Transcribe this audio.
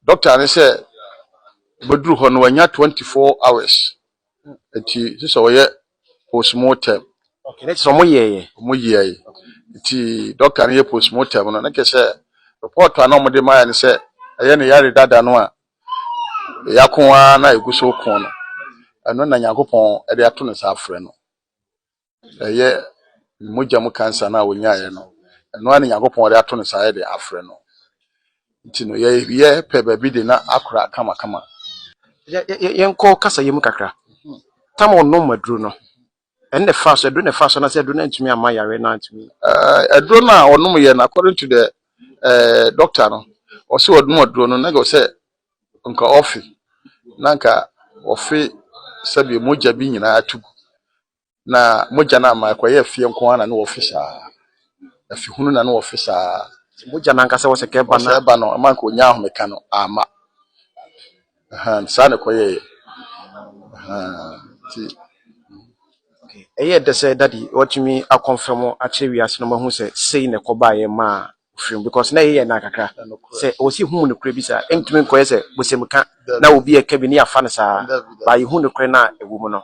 doctor and say Bodru Honwanya 24 hours. Eti so ye postmortem. Okay, that's some year. Eti doctor and ye postmortem no na ke say report an omode ma ya say aye ne yare dada no a yakoa na eguso kon no. Eno na Nyankopon e de ato ne sa afre no. Eye mogya mu cancer na wonyaye no. Eno na Nyankopon de ato ne sa de afre no. Enti no ye pe ba bi de na akura kama. Yenko kasa yemu kakra. Tamo no madru no. And the fast, I do the fast, and I said, do not to me, my arena to me. A drone or no, according to the doctor, no, or so no drone, no, say, Uncle Offie, Nanka, Offie, Sabi, Moja being in a two. Na Mojana, my quiet fiam kwana no officer. If you no officer, Mojananka was a cabano, a man could now mecano, ama. Sana quiet. Okay, they say daddy, what you mean? I confirm actually we are someone who said, say, ne koba ma film because na ye na kakra. Say, was you who no crabisa, and to me, quase, was a mechan, now will be a cabinet fanasa by who no crana a woman.